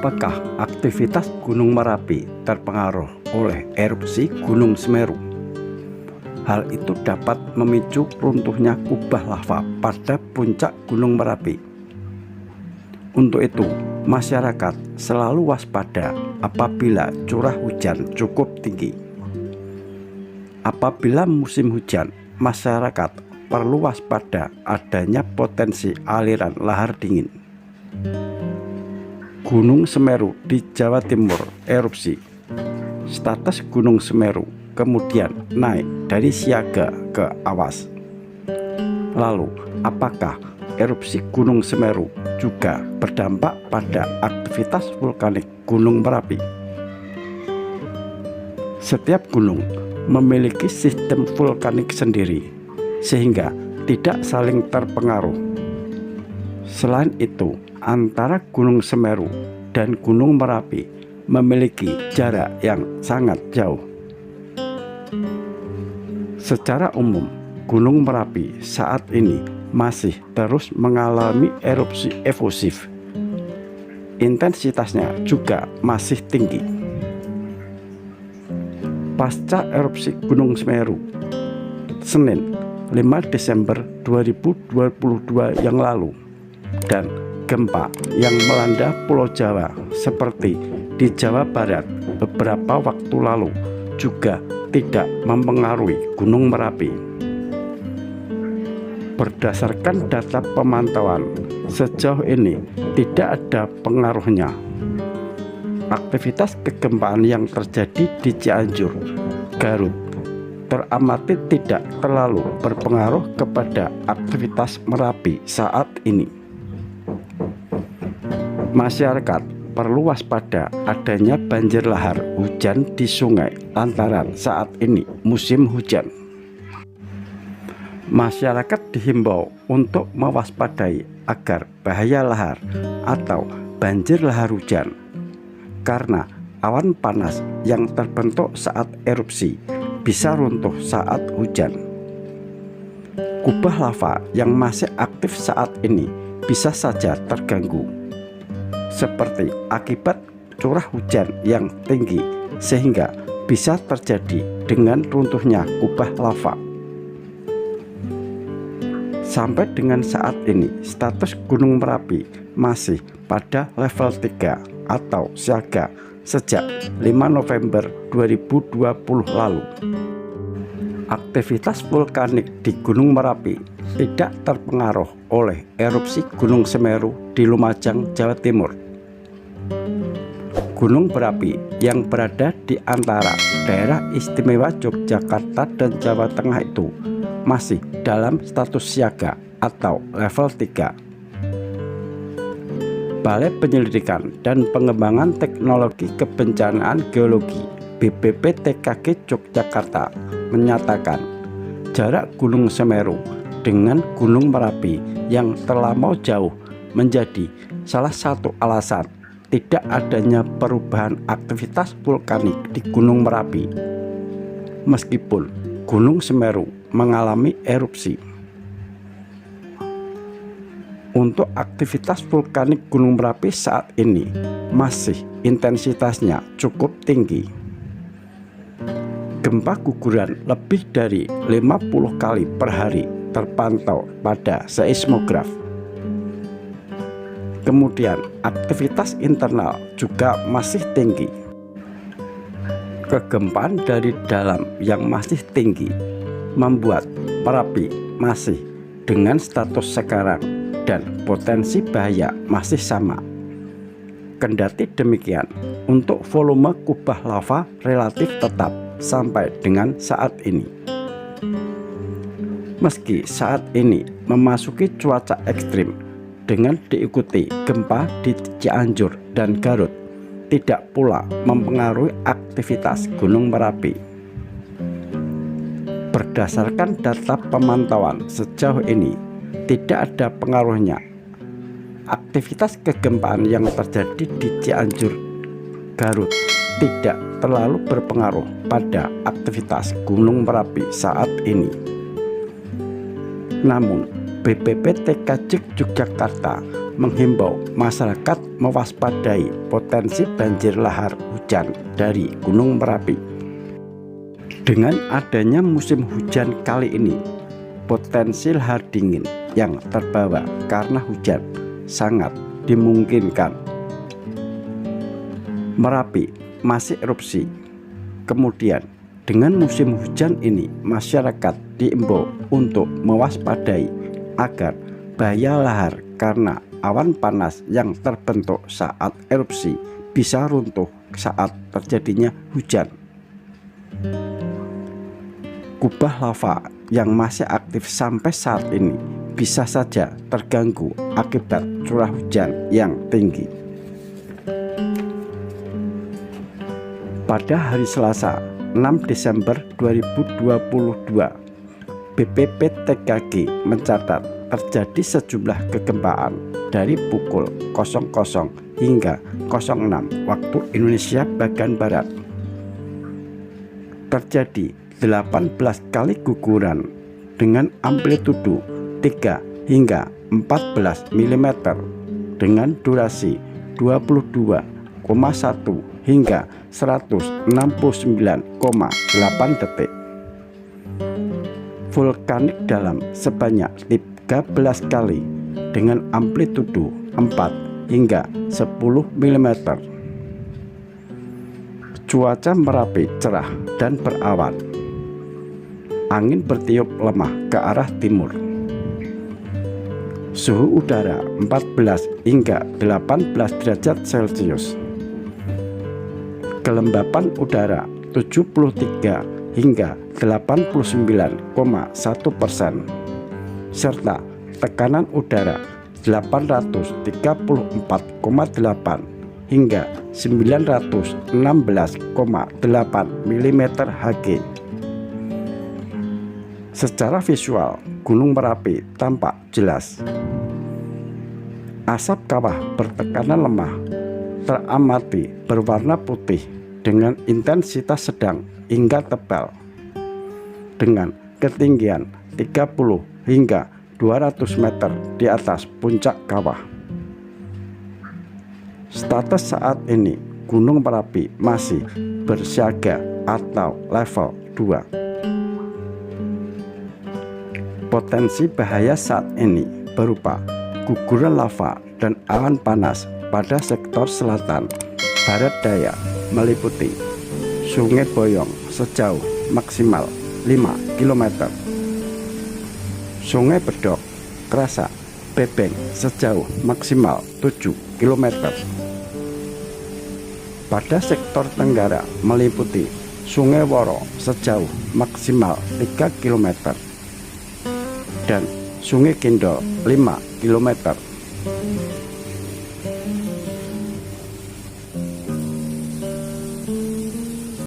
Apakah aktivitas Gunung Merapi terpengaruh oleh erupsi Gunung Semeru? Hal itu dapat memicu runtuhnya kubah lava pada puncak Gunung Merapi. Untuk itu, masyarakat selalu waspada apabila curah hujan cukup tinggi. Apabila musim hujan, masyarakat perlu waspada adanya potensi aliran lahar dingin. Gunung Semeru di Jawa Timur erupsi. Status Gunung Semeru kemudian naik dari siaga ke awas. Lalu, apakah erupsi Gunung Semeru juga berdampak pada aktivitas vulkanik Gunung Merapi? Setiap gunung memiliki sistem vulkanik sendiri, sehingga tidak saling terpengaruh. Selain itu, antara Gunung Semeru dan Gunung Merapi memiliki jarak yang sangat jauh. Secara umum, Gunung Merapi saat ini masih terus mengalami erupsi efusif. Intensitasnya juga masih tinggi. Pasca erupsi Gunung Semeru, Senin 5 Desember 2022 yang lalu, dan gempa yang melanda Pulau Jawa seperti di Jawa Barat beberapa waktu lalu juga tidak mempengaruhi Gunung Merapi. Berdasarkan data pemantauan, sejauh ini tidak ada pengaruhnya. Aktivitas kegempaan yang terjadi di Cianjur, Garut, teramati tidak terlalu berpengaruh kepada aktivitas Merapi saat ini. Masyarakat perlu waspada adanya banjir lahar hujan di sungai lantaran saat ini musim hujan. Masyarakat dihimbau untuk mewaspadai agar bahaya lahar atau banjir lahar hujan, karena awan panas yang terbentuk saat erupsi bisa runtuh saat hujan. Kubah lava yang masih aktif saat ini bisa saja terganggu, seperti akibat curah hujan yang tinggi, sehingga bisa terjadi dengan runtuhnya kubah lava. Sampai dengan saat ini, status Gunung Merapi masih pada level 3 atau siaga sejak 5 November 2020 lalu. Aktivitas vulkanik di Gunung Merapi tidak terpengaruh oleh erupsi Gunung Semeru di Lumajang, Jawa Timur. Gunung berapi yang berada di antara daerah istimewa Yogyakarta dan Jawa Tengah itu masih dalam status siaga atau level 3. Balai Penyelidikan dan Pengembangan Teknologi Kebencanaan Geologi BPPTKG Yogyakarta menyatakan jarak Gunung Semeru dengan Gunung Merapi yang terlampau jauh menjadi salah satu alasan tidak adanya perubahan aktivitas vulkanik di Gunung Merapi, meskipun Gunung Semeru mengalami erupsi. Untuk aktivitas vulkanik Gunung Merapi saat ini masih intensitasnya cukup tinggi. Gempa guguran lebih dari 50 kali per hari terpantau pada seismograf. Kemudian aktivitas internal juga masih tinggi. Kegempaan dari dalam yang masih tinggi membuat Merapi masih dengan status sekarang dan potensi bahaya masih sama. Kendati demikian, untuk volume kubah lava relatif tetap sampai dengan saat ini. Meski saat ini memasuki cuaca ekstrim dengan diikuti gempa di Cianjur dan Garut, tidak pula mempengaruhi aktivitas Gunung Merapi. Berdasarkan data pemantauan sejauh ini, tidak ada pengaruhnya. Aktivitas kegempaan yang terjadi di Cianjur, Garut tidak terlalu berpengaruh pada aktivitas Gunung Merapi saat ini. Namun, BPPTKG Yogyakarta menghimbau masyarakat mewaspadai potensi banjir lahar hujan dari Gunung Merapi. Dengan adanya musim hujan kali ini, potensi lahar dingin yang terbawa karena hujan sangat dimungkinkan. Merapi masih erupsi. Kemudian dengan musim hujan ini, masyarakat diimbau untuk mewaspadai agar bahaya lahar karena awan panas yang terbentuk saat erupsi bisa runtuh saat terjadinya hujan. Kubah lava yang masih aktif sampai saat ini bisa saja terganggu akibat curah hujan yang tinggi. Pada hari Selasa 6 Desember 2022, BPPTKG mencatat terjadi sejumlah kegempaan dari pukul 00 hingga 06 waktu Indonesia bagian Barat. Terjadi 18 kali guguran dengan amplitudo 3 hingga 14 mm dengan durasi 22,1 hingga 169,8 detik. Vulkanik dalam sebanyak 13 kali dengan amplitudo 4 hingga 10 mm. Cuaca Merapi cerah dan berawan. Angin bertiup lemah ke arah timur. Suhu udara 14 hingga 18 derajat Celcius. Kelembapan udara 73 hingga 89,1%, serta tekanan udara 834,8 hingga 916,8 mm Hg. Secara visual, Gunung Merapi tampak jelas. Asap kawah bertekanan lemah teramati berwarna putih dengan intensitas sedang hingga tebal, dengan ketinggian 30 hingga 200 meter di atas puncak kawah. Status saat ini Gunung Merapi masih bersiaga atau level 2. Potensi bahaya saat ini berupa guguran lava dan awan panas pada sektor selatan barat daya meliputi Sungai Boyong sejauh maksimal 5 km, Sungai Bedok, Krasa, Bebeng sejauh maksimal 7 km. Pada sektor tenggara meliputi Sungai Woro sejauh maksimal 3 km dan Sungai Kendol 5 km.